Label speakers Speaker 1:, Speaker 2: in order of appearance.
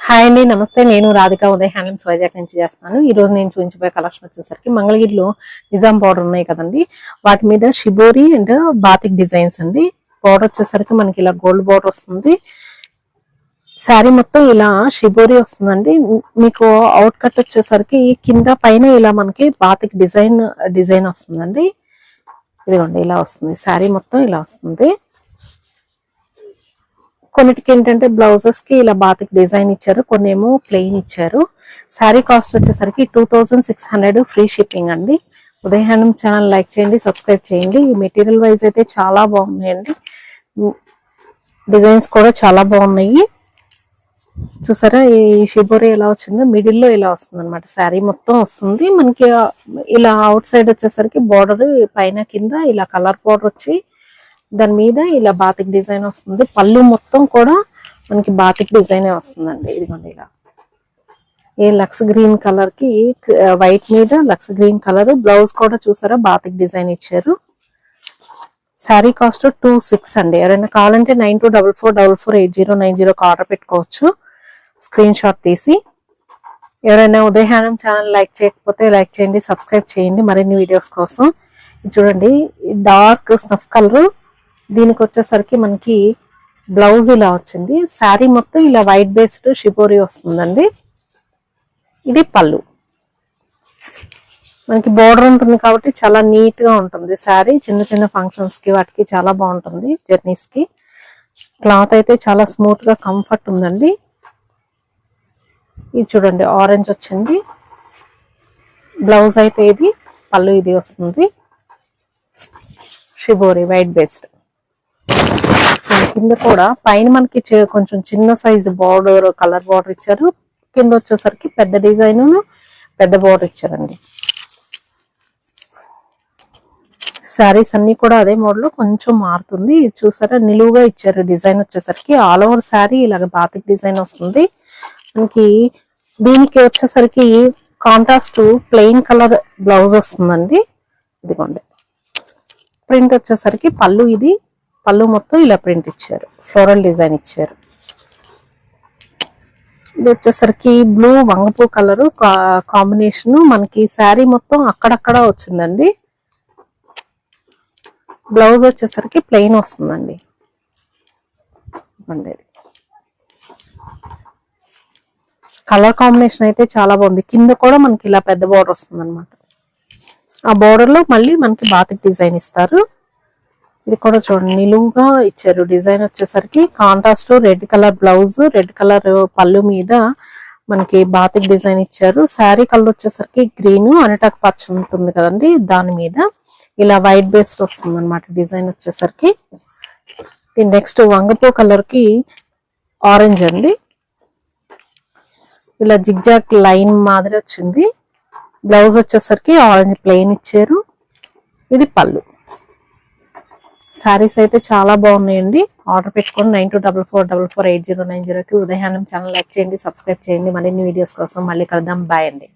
Speaker 1: Hi అండి, నమస్తే. నేను రాధిక ఉదయ్ హ్యాండ్లూమ్స్ వైజాగ్ నుంచి చేస్తున్నాను. ఈ రోజు నేను చూపించబోయే కలెక్షన్ వచ్చేసరికి మంగళగిరిలో నిజాం బార్డర్ ఉన్నాయి కదండి, వాటి మీద షిబోరి అండ్ బాతిక్ డిజైన్స్ అండి. బార్డర్ వచ్చేసరికి మనకి ఇలా గోల్డ్ బార్డర్ వస్తుంది. శారీ మొత్తం ఇలా షిబోరి వస్తుందండి. మీకు అవుట్ కట్ వచ్చేసరికి కింద పైన ఇలా మనకి బాతిక్ డిజైన్ వస్తుందండి. ఇదిగోండి ఇలా వస్తుంది. శారీ మొత్తం ఇలా వస్తుంది. కొన్నిటికి ఏంటంటే బ్లౌజెస్ కి ఇలా బాతిక్ డిజైన్ ఇచ్చారు, కొన్ని ఏమో ప్లెయిన్ ఇచ్చారు. శారీ కాస్ట్ వచ్చేసరికి 2600 ఫ్రీ షిప్పింగ్ అండి. ఉదయ్ హ్యాండ్లూమ్ ఛానల్ లైక్ చేయండి, సబ్స్క్రైబ్ చేయండి. ఈ మెటీరియల్ వైజ్ అయితే చాలా బాగున్నాయండి. డిజైన్స్ కూడా చాలా బాగున్నాయి. చూసారా ఈ షిబోరి ఎలా వచ్చిందో, మిడిల్ లో ఇలా వస్తుంది అనమాట. శారీ మొత్తం వస్తుంది మనకి. ఇలా అవుట్ సైడ్ వచ్చేసరికి బార్డర్ పైన కింద ఇలా కలర్ బార్డర్ వచ్చి దాని మీద ఇలా బాతిక్ డిజైన్ వస్తుంది. పళ్ళు మొత్తం కూడా మనకి బాతిక్ డిజైన్ వస్తుందండి. ఇదిగోండి ఇలా ఏ లక్స్ గ్రీన్ కలర్ కి వైట్ మీద లక్స్ గ్రీన్ కలర్. బ్లౌజ్ కూడా చూసారా బాతిక్ డిజైన్ ఇచ్చారు. శారీ కాస్ట్ 26 అండి. ఎవరైనా కావాలంటే 9244448090 ఆర్డర్ పెట్టుకోవచ్చు, స్క్రీన్ షాట్ తీసి. ఎవరైనా ఉదయ్ హ్యాండ్లూమ్ ఛానల్ లైక్ చేయకపోతే లైక్ చేయండి, సబ్స్క్రైబ్ చేయండి మరిన్ని వీడియోస్ కోసం. చూడండి డార్క్ స్నఫ్ కలర్. దీనికి వచ్చేసరికి మనకి బ్లౌజ్ ఇలా వచ్చింది. శారీ మొత్తం ఇలా వైట్ బేస్డ్ షిబోరి వస్తుందండి. ఇది పళ్ళు. మనకి బోర్డర్ ఉంటుంది కాబట్టి చాలా నీట్ గా ఉంటుంది శారీ. చిన్న చిన్న ఫంక్షన్స్ కి వాటికి చాలా బాగుంటుంది. జర్నీస్ కి క్లాత్ అయితే చాలా స్మూత్ గా కంఫర్ట్ ఉందండి. ఇది చూడండి ఆరెంజ్ వచ్చింది. బ్లౌజ్ అయితే ఇది, పళ్ళు ఇది వస్తుంది. Shibori white based. కింద కూడా పైన మనకి కొంచెం చిన్న సైజు బార్డర్ కలర్ బార్డర్ ఇచ్చారు. కింద వచ్చేసరికి పెద్ద డిజైన్ పెద్ద బార్డర్ ఇచ్చారండి. శారీస్ అన్ని కూడా అదే మోడల్ కొంచెం మారుతుంది. చూసారా నిలువుగా ఇచ్చారు. డిజైన్ వచ్చేసరికి ఆల్ ఓవర్ శారీ ఇలాగ బాతిక్ డిజైన్ వస్తుంది మనకి. దీనికి వచ్చేసరికి కాంట్రాస్ట్ ప్లెయిన్ కలర్ బ్లౌజ్ వస్తుందండి. ఇదిగోండి ప్రింట్ వచ్చేసరికి పళ్ళు. ఇది పళ్ళు మొత్తం ఇలా ప్రింట్ ఇచ్చారు, ఫ్లోరల్ డిజైన్ ఇచ్చారు. ఇది వచ్చేసరికి బ్లూ వంగపూ కలర్ కాంబినేషన్. మనకి శారీ మొత్తం అక్కడక్కడ వచ్చిందండి. బ్లౌజ్ వచ్చేసరికి ప్లెయిన్ వస్తుందండి. కలర్ కాంబినేషన్ అయితే చాలా బాగుంది. కింద కూడా మనకి ఇలా పెద్ద బోర్డర్ వస్తుంది అనమాట. ఆ బోర్డర్ లో మళ్ళీ మనకి బాతిక్ డిజైన్ ఇస్తారు. ఇది కూడా చూడండి నిలువుగా ఇచ్చారు. డిజైన్ వచ్చేసరికి contrast red colour blouse, red colour పళ్ళు మీద మనకి బాతిక్ డిజైన్ ఇచ్చారు. శారీ కలర్ వచ్చేసరికి గ్రీన్ అనటాక్ పచ్చ ఉంటుంది కదండి, దాని మీద ఇలా వైట్ బేస్డ్ వస్తుంది అనమాట డిజైన్ వచ్చేసరికి. నెక్స్ట్ వంగపూ కలర్ కి ఆరెంజ్ అండి. ఇలా జిగ్జాగ్ లైన్ మాదిరి వచ్చింది. బ్లౌజ్ వచ్చేసరికి ఆరెంజ్ ప్లెయిన్ ఇచ్చారు. ఇది పళ్ళు. శారీస్ అయితే చాలా బాగున్నాయండి. ఆర్డర్ పెట్టుకొని 9244448090 ఉదయ్ హ్యాండ్లూమ్ ఛానల్ లైక్ చేయండి, సబ్స్క్రైబ్ చేయండి మరిన్ని వీడియోస్ కోసం. మళ్ళీ కలుద్దాం. బాయ్ అండి.